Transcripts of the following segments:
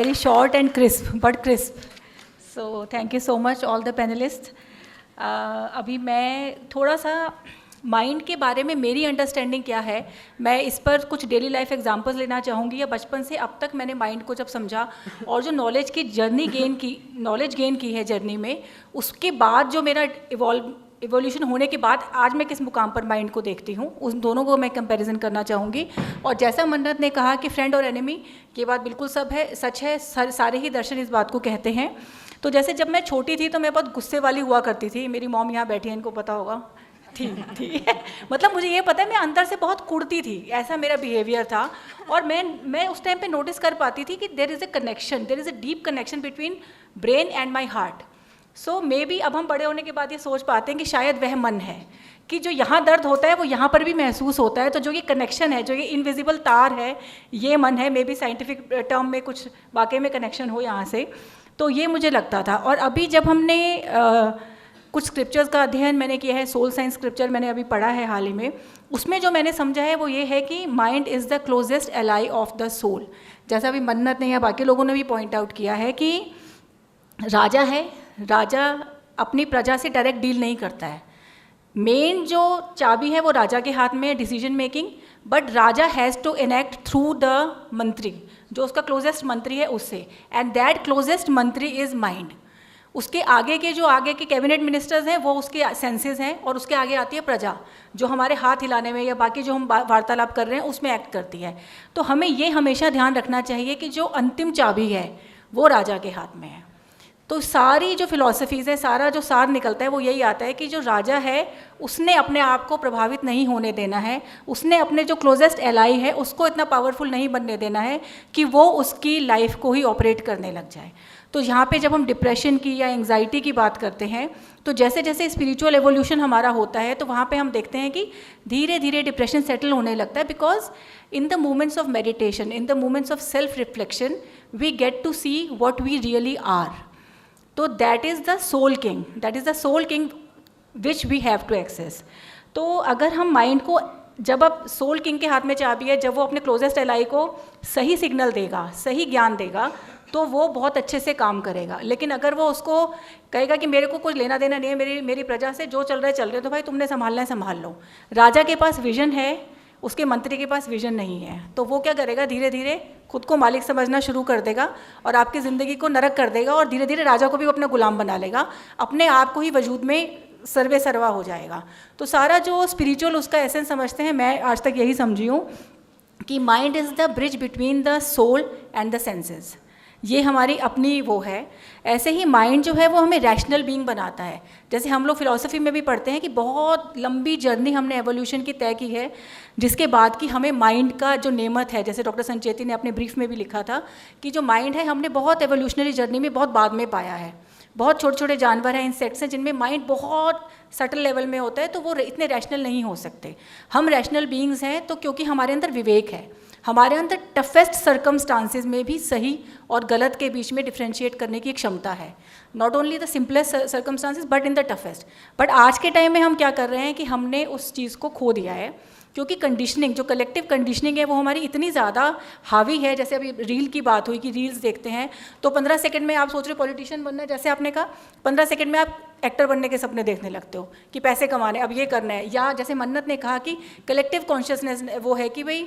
Very short and crisp, but crisp. So thank you so much all the panelists. अभी मैं थोड़ा सा mind के बारे में मेरी अंडरस्टैंडिंग क्या है, मैं इस पर कुछ डेली लाइफ एग्जांपल्स लेना चाहूँगी या बचपन से अब तक मैंने माइंड को जब समझा और जो नॉलेज की जर्नी गेन की है जर्नी में, उसके बाद जो मेरा इवोल्यूशन होने के बाद आज मैं किस मुकाम पर माइंड को देखती हूँ, उन दोनों को मैं कंपैरिजन करना चाहूँगी। और जैसा मन्नत ने कहा कि फ्रेंड और एनिमी, ये बात बिल्कुल सच है, सारे ही दर्शन इस बात को कहते हैं। तो जैसे जब मैं छोटी थी तो मैं बहुत गुस्से वाली हुआ करती थी, मेरी मॉम यहाँ बैठी है, इनको पता होगा, ठीक है, मतलब मुझे ये पता है मैं अंदर से बहुत कुड़ती थी, ऐसा मेरा बिहेवियर था। और मैं उस टाइम पे नोटिस कर पाती थी कि there is a deep connection between brain and my heart. So may be अब हम बड़े होने के बाद ये सोच पाते हैं कि शायद वह मन है कि जो यहाँ दर्द होता है वो यहाँ पर भी महसूस होता है, तो जो ये कनेक्शन है, जो ये इनविजिबल तार है, ये मन है। मे बी साइंटिफिक टर्म में कुछ वाकई में कनेक्शन हो यहाँ से, तो ये मुझे लगता था। और अभी जब हमने कुछ स्क्रिप्चर्स का अध्ययन मैंने किया है, सोल साइंस स्क्रिप्चर मैंने अभी पढ़ा है हाल ही में, उसमें जो मैंने समझा है वो ये है कि mind is the closest ally of the soul. जैसा अभी मन्नत ने या बाकी लोगों ने भी पॉइंट आउट किया है कि राजा है, राजा अपनी प्रजा से डायरेक्ट डील नहीं करता है, मेन जो चाबी है वो राजा के हाथ में है, decision making, but raja has to enact through the mantri, जो उसका क्लोजेस्ट मंत्री है उससे, and that closest mantri is mind. उसके आगे के कैबिनेट मिनिस्टर्स हैं वो उसके सेंसेस हैं, और उसके आगे आती है प्रजा, जो हमारे हाथ हिलाने में या बाकी जो हम वार्तालाप कर रहे हैं उसमें एक्ट करती है। तो हमें ये हमेशा ध्यान रखना चाहिए कि जो अंतिम चाबी है वो राजा के हाथ में है। तो सारी जो फिलॉसफीज़ है, सारा जो सार निकलता है वो यही आता है कि जो राजा है उसने अपने आप को प्रभावित नहीं होने देना है, उसने अपने जो क्लोजेस्ट एलाई है उसको इतना पावरफुल नहीं बनने देना है कि वो उसकी लाइफ को ही ऑपरेट करने लग जाए। तो यहाँ पे जब हम डिप्रेशन की या एंग्जाइटी की बात करते हैं, तो जैसे जैसे स्पिरिचुअल एवोल्यूशन हमारा होता है तो वहाँ पे हम देखते हैं कि धीरे धीरे डिप्रेशन सेटल होने लगता है, because in the moments of meditation, in the moments of self reflection, we get to see what we really are. तो that is the soul king which we have to access. तो अगर हम mind को, जब अब soul king के हाथ में चाबी है, जब वो अपने क्लोजेस्ट एलाई को सही सिग्नल देगा, सही ज्ञान देगा, तो वो बहुत अच्छे से काम करेगा। लेकिन अगर वो उसको कहेगा कि मेरे को कुछ लेना देना नहीं है मेरी प्रजा से, जो चल रहा है चल रहे हैं, तो भाई तुमने संभालना है संभाल लो। राजा के पास विजन है, उसके मंत्री के पास विजन नहीं है, तो वो क्या करेगा, धीरे धीरे खुद को मालिक समझना शुरू कर देगा और आपकी ज़िंदगी को नरक कर देगा, और धीरे धीरे राजा को भी अपना गुलाम बना लेगा, अपने आप को ही वजूद में सर्वे सर्वा हो जाएगा। तो सारा जो स्पिरिचुअल उसका एसेंस समझते हैं, मैं आज तक यही समझी हूँ कि mind is the bridge between the soul and the senses. ये हमारी अपनी वो है। ऐसे ही माइंड जो है वो हमें रैशनल बीइंग बनाता है। जैसे हम लोग फिलॉसफी में भी पढ़ते हैं कि बहुत लंबी जर्नी हमने एवोल्यूशन की तय की है, जिसके बाद कि हमें माइंड का जो नेमत है, जैसे डॉक्टर संचेती ने अपने ब्रीफ में भी लिखा था कि जो माइंड है हमने बहुत एवोल्यूशनरी जर्नी में बहुत बाद में पाया है। बहुत छोटे छोटे जानवर हैं, इंसेक्ट्स हैं, जिनमें माइंड बहुत सटल लेवल में होता है, तो वो इतने रैशनल नहीं हो सकते। हम रैशनल बीइंग्स हैं, तो क्योंकि हमारे अंदर विवेक है, हमारे अंदर टफेस्ट सर्कमस्टांसेस में भी सही और गलत के बीच में डिफ्रेंशिएट करने की एक क्षमता है। Not only the simplest circumstances but in the toughest. But आज के टाइम में हम क्या कर रहे हैं कि हमने उस चीज़ को खो दिया है, क्योंकि कंडीशनिंग, जो कलेक्टिव कंडीशनिंग है वो हमारी इतनी ज़्यादा हावी है। जैसे अभी रील की बात हुई कि रील्स देखते हैं तो 15 सेकंड में आप सोच रहे हो पॉलिटिशियन बनना है, जैसे आपने कहा 15 सेकंड में आप एक्टर बनने के सपने देखने लगते हो कि पैसे कमाने, अब ये करना है। या जैसे मन्नत ने कहा कि कलेक्टिव कॉन्शियसनेस वो है कि भाई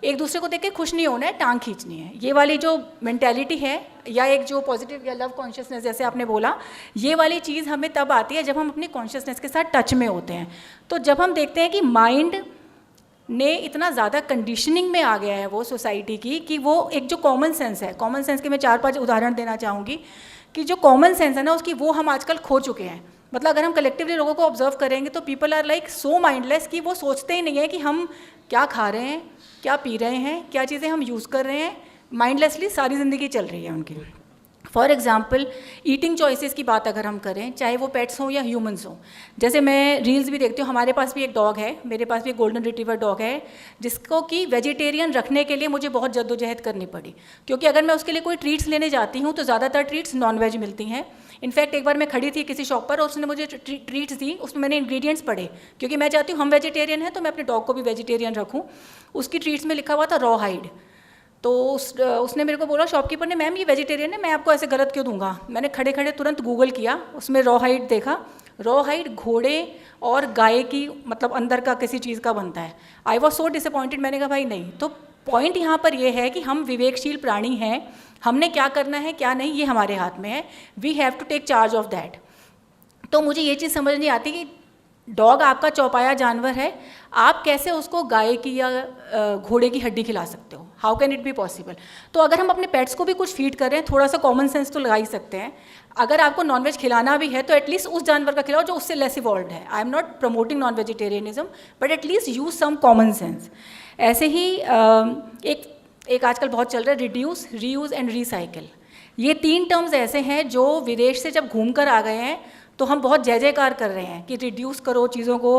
एक दूसरे को देख के खुश नहीं होना है, टांग खींचनी है। ये वाली जो मेंटेलिटी है, या एक जो पॉजिटिव या लव कॉन्शियसनेस जैसे आपने बोला, ये वाली चीज़ हमें तब आती है जब हम अपनी कॉन्शियसनेस के साथ टच में होते हैं। तो जब हम देखते हैं कि माइंड ने इतना ज़्यादा कंडीशनिंग में आ गया है वो सोसाइटी की, कि वो एक जो कॉमन सेंस है, कॉमन सेंस के मैं 4-5 उदाहरण देना चाहूँगी कि जो कॉमन सेंस है ना उसकी, वो हम आजकल खो चुके हैं। मतलब अगर हम कलेक्टिवली लोगों को ऑब्जर्व करेंगे तो people are like so mindless कि वो सोचते ही नहीं है कि हम क्या खा रहे हैं, क्या पी रहे हैं, क्या चीज़ें हम यूज़ कर रहे हैं। माइंडलेसली सारी ज़िंदगी चल रही है उनकी। फॉर एग्जाम्पल ईटिंग चॉइसेस की बात अगर हम करें, चाहे वो पेट्स हों या ह्यूमंस हों, जैसे मैं रील्स भी देखती हूँ, हमारे पास भी एक डॉग है, मेरे पास भी एक गोल्डन रिट्रीवर डॉग है, जिसको कि वेजिटेरियन रखने के लिए मुझे बहुत जद्दोजहद करनी पड़ी, क्योंकि अगर मैं उसके लिए कोई ट्रीट्स लेने जाती हूँ तो ज़्यादातर ट्रीट्स नॉन वेज मिलती हैं। इनफैक्ट एक बार मैं खड़ी थी किसी शॉप पर और उसने मुझे ट्रीट्स दी, उसमें मैंने इंग्रेडिएंट्स पढ़े, क्योंकि मैं चाहती हूँ हम वेजिटेरियन हैं तो मैं अपने डॉग को भी वेजिटेरियन रखूँ। उसकी ट्रीट्स में लिखा हुआ था रॉ हाइड। तो उसने मेरे को बोला, शॉपकीपर ने, मैम ये वेजिटेरियन है, मैं आपको ऐसे गलत क्यों दूंगा। मैंने खड़े खड़े तुरंत गूगल किया, उसमें रॉ हाइड देखा, रॉ हाइड घोड़े और गाय की मतलब अंदर का किसी चीज़ का बनता है। आई वॉज सो डिसअपॉइंटेड, मैंने कहा भाई नहीं। तो पॉइंट यहाँ पर ये है कि हम विवेकशील प्राणी हैं, हमने क्या करना है क्या नहीं ये हमारे हाथ में है, we have to take charge of that. तो मुझे ये चीज़ समझ नहीं आती कि डॉग आपका चौपाया जानवर है, आप कैसे उसको गाय की या घोड़े की हड्डी खिला सकते हो, how can it be possible. तो अगर हम अपने पेट्स को भी कुछ फीड कर रहे हैं, थोड़ा सा कॉमन सेंस तो लगा ही सकते हैं। अगर आपको नॉनवेज खिलाना भी है तो एटलीस्ट उस जानवर का खिलाओ जो उससे लेस इवॉल्व है। I am not promoting non vegetarianism, but at least use some common sense. ऐसे ही एक आजकल बहुत चल रहा है रिड्यूस, रीयूज़ एंड रिसाइकिल। ये 3 टर्म्स ऐसे हैं जो विदेश से जब घूम कर आ गए हैं तो हम बहुत जय जयकार कर रहे हैं कि रिड्यूस करो चीज़ों को,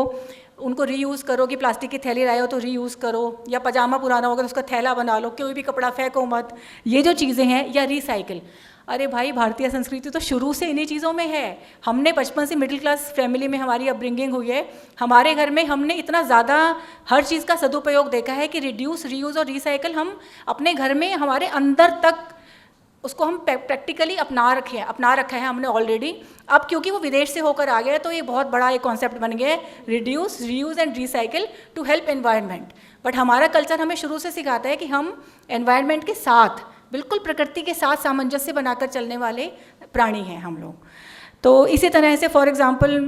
उनको रीयूज़ करो, कि प्लास्टिक की थैली लाए हो तो रीयूज़ करो, या पजामा पुराना होगा तो उसका थैला बना लो, कोई भी कपड़ा फेंको मत, ये जो चीज़ें हैं, या रिसाइकिल। अरे भाई, भारतीय संस्कृति तो शुरू से इन्हीं चीज़ों में है। हमने बचपन से मिडिल क्लास फैमिली में हमारी अपब्रिंगिंग हुई है, हमारे घर में हमने इतना ज़्यादा हर चीज़ का सदुपयोग देखा है कि रिड्यूस, रीयूज़ और रिसाइकिल हम अपने घर में हमारे अंदर तक उसको हम प्रैक्टिकली अपना रखा है हमने ऑलरेडी। अब क्योंकि वो विदेश से होकर आ गया तो ये बहुत बड़ा एक कॉन्सेप्ट बन गया है, reduce, reuse and recycle to help environment. But हमारा कल्चर हमें शुरू से सिखाता है कि हम एनवायरनमेंट के साथ, बिल्कुल प्रकृति के साथ सामंजस्य बनाकर चलने वाले प्राणी हैं हम लोग। तो इसी तरह से फॉर एग्जांपल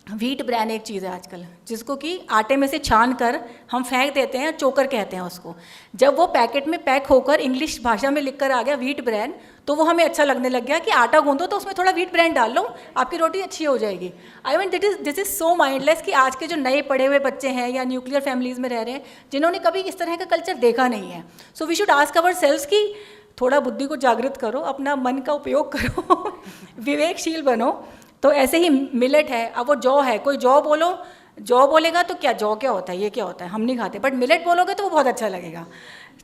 व्हीट ब्रैन एक चीज़ है आजकल, जिसको कि आटे में से छान कर हम फेंक देते हैं, चोकर कहते हैं उसको। जब वो पैकेट में पैक होकर इंग्लिश भाषा में लिख कर आ गया व्हीट ब्रैन, तो वो हमें अच्छा लगने लग गया कि आटा गूंदो तो उसमें थोड़ा व्हीट ब्रैन डाल लो, आपकी रोटी अच्छी हो जाएगी। I mean this is so mindless कि आज के जो नए पढ़े हुए बच्चे हैं या न्यूक्लियर फैमिलीज़ में रह रहे हैं, जिन्होंने कभी इस तरह का कल्चर देखा नहीं है। So we should ask ourselves कि थोड़ा बुद्धि को जागृत करो, अपना मन का उपयोग करो, विवेकशील बनो। तो ऐसे ही मिलेट है, अब वो जौ है, कोई जौ बोलेगा तो क्या जौ क्या होता है, ये क्या होता है, हम नहीं खाते, बट मिलेट बोलोगे तो वो बहुत अच्छा लगेगा।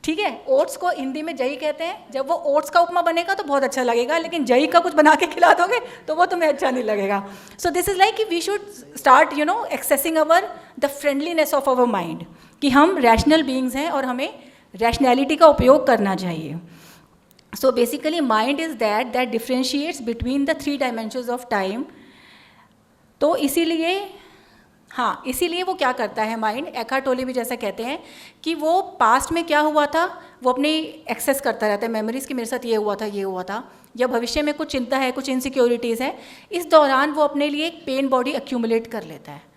ठीक है, ओट्स को हिंदी में जई कहते हैं, जब वो ओट्स का उपमा बनेगा तो बहुत अच्छा लगेगा, लेकिन जई का कुछ बना के खिला दोगे तो वो तुम्हें अच्छा नहीं लगेगा। सो दिस इज़ लाइक कि we should start accessing our the friendliness of our mind, कि हम रैशनल बीइंग्स हैं और हमें रैशनैलिटी का उपयोग करना चाहिए। So basically mind is that differentiates between the 3 dimensions of time। तो इसीलिए वो क्या करता है माइंड, एकार्ट टोले भी जैसा कहते हैं कि वो पास्ट में क्या हुआ था वो अपनी एक्सेस करता रहता है मेमोरीज कि मेरे साथ ये हुआ था, या भविष्य में कुछ चिंता है, कुछ इनसिक्योरिटीज़ है, इस दौरान वो अपने लिए एक पेन बॉडी एक्यूमुलेट कर लेता है,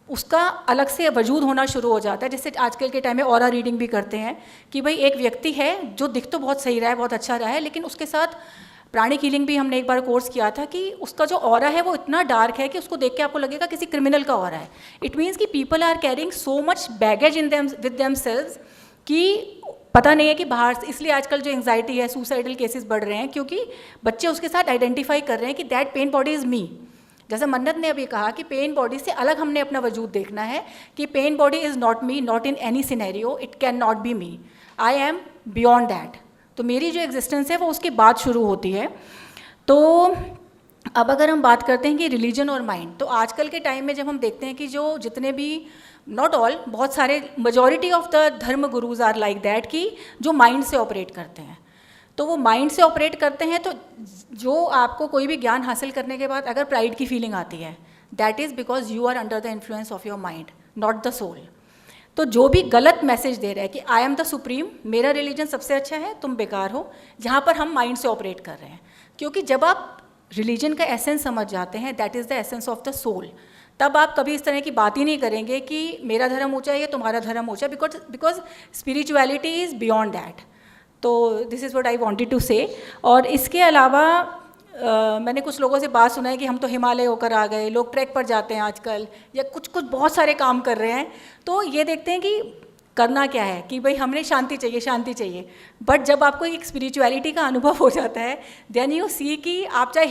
उसका अलग से वजूद होना शुरू हो जाता है। जैसे आजकल के टाइम में ऑरा रीडिंग भी करते हैं कि भाई एक व्यक्ति है जो दिख तो बहुत सही रहा है, बहुत अच्छा रहा है, लेकिन उसके साथ प्राणिक हीलिंग भी हमने एक बार कोर्स किया था कि उसका जो ऑरा है वो इतना डार्क है कि उसको देख के आपको लगेगा किसी क्रिमिनल का ऑरा है। इट मीन्स कि people are carrying so much baggage in them with themselves कि पता नहीं है कि बाहर से, इसलिए आजकल जो एंग्जाइटी है, सुसाइडल केसेस बढ़ रहे हैं, क्योंकि बच्चे उसके साथ आइडेंटिफाई कर रहे हैं कि that pain body is me. जैसे मन्नत ने अभी कहा कि पेन बॉडी से अलग हमने अपना वजूद देखना है, कि pen body is not me, not in any scenario, it can not be me, I am beyond that. तो मेरी जो एग्जिस्टेंस है वो उसके बाद शुरू होती है। तो अब अगर हम बात करते हैं कि रिलीजन और माइंड, तो आजकल के टाइम में जब हम देखते हैं कि जो जितने भी, नॉट ऑल, बहुत सारे, मेजॉरिटी ऑफ द धर्म गुरुज आर लाइक दैट कि जो माइंड से ऑपरेट करते हैं। तो वो माइंड से ऑपरेट करते हैं, तो जो आपको कोई भी ज्ञान हासिल करने के बाद अगर प्राइड की फीलिंग आती है, that is because you are under the influence of your mind, not the soul. तो जो भी गलत मैसेज दे रहा है कि आई एम द सुप्रीम, मेरा रिलीजन सबसे अच्छा है, तुम बेकार हो, जहाँ पर हम माइंड से ऑपरेट कर रहे हैं। क्योंकि जब आप रिलीजन का एसेंस समझ जाते हैं, that is the essence of the soul, तब आप कभी इस तरह की बात ही नहीं करेंगे कि मेरा धर्म ऊँचा है या तुम्हारा धर्म ऊँचा, because spirituality is beyond that. तो this is what I wanted to say. और इसके अलावा मैंने कुछ लोगों से बात सुना है कि हम तो हिमालय होकर आ गए, लोग ट्रैक पर जाते हैं आजकल, या कुछ बहुत सारे काम कर रहे हैं। तो ये देखते हैं कि करना क्या है, कि भाई हमने शांति चाहिए, बट जब आपको एक स्पिरिचुअलिटी का अनुभव हो जाता है, देन यू सी कि आप चाहे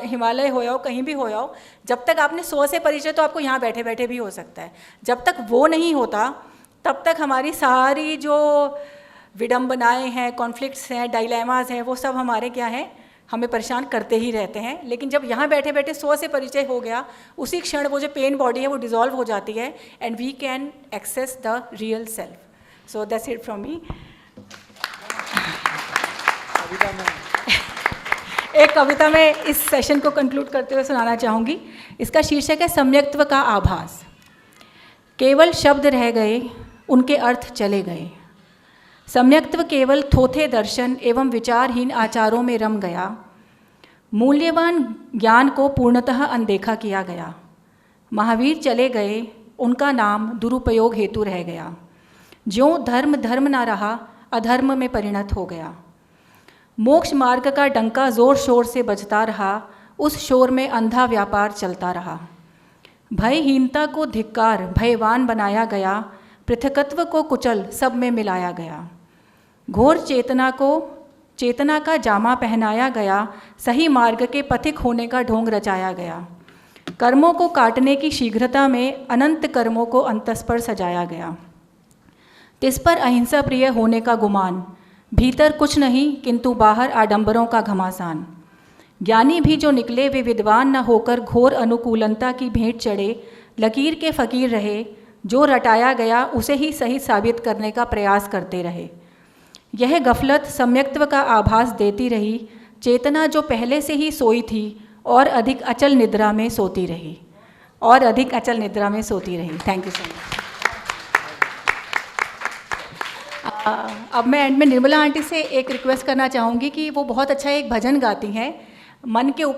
हिमालय हो जाओ, कहीं भी हो जाओ, जब तक आपने 100 से परिचय तो आपको यहाँ बैठे बैठे भी हो सकता है। जब तक वो नहीं होता तब तक हमारी सारी जो विडंबनाएं हैं, कॉन्फ्लिक्ट्स हैं, डायलेमास हैं, वो सब हमारे क्या हैं, हमें परेशान करते ही रहते हैं। लेकिन जब यहाँ बैठे बैठे 100 से परिचय हो गया, उसी क्षण वो जो पेन बॉडी है वो डिसॉल्व हो जाती है, and we can access the real self. So that's it from me. कविता में एक कविता मैं इस सेशन को कंक्लूड करते हुए सुनाना चाहूँगी। इसका शीर्षक है सम्यक्त्व का आभास। केवल शब्द रह गए, उनके अर्थ चले गए। सम्यक्त्व केवल थोथे दर्शन एवं विचारहीन आचारों में रम गया। मूल्यवान ज्ञान को पूर्णतः अनदेखा किया गया। महावीर चले गए, उनका नाम दुरुपयोग हेतु रह गया। ज्यों धर्म धर्म ना रहा, अधर्म में परिणत हो गया। मोक्ष मार्ग का डंका जोर शोर से बजता रहा, उस शोर में अंधा व्यापार चलता रहा। भयहीनता को धिक्कार भयवान बनाया गया, पृथकत्व को कुचल सब में मिलाया गया। घोर चेतना का जामा पहनाया गया, सही मार्ग के पथिक होने का ढोंग रचाया गया। कर्मों को काटने की शीघ्रता में अनंत कर्मों को अंतस पर सजाया गया। तिस पर अहिंसा प्रिय होने का गुमान, भीतर कुछ नहीं किंतु बाहर आडंबरों का घमासान। ज्ञानी भी जो निकले वे विद्वान न होकर घोर अनुकूलता की भेंट चढ़े। लकीर के फ़कीर रहे, जो रटाया गया उसे ही सही साबित करने का प्रयास करते रहे। यह गफलत सम्यक्त्व का आभास देती रही। चेतना जो पहले से ही सोई थी और अधिक अचल निद्रा में सोती रही, और अधिक अचल निद्रा में सोती रही। Thank you so much. अब मैं एंड में निर्मला आंटी से एक रिक्वेस्ट करना चाहूँगी कि वो बहुत अच्छा एक भजन गाती हैं मन के ऊपर।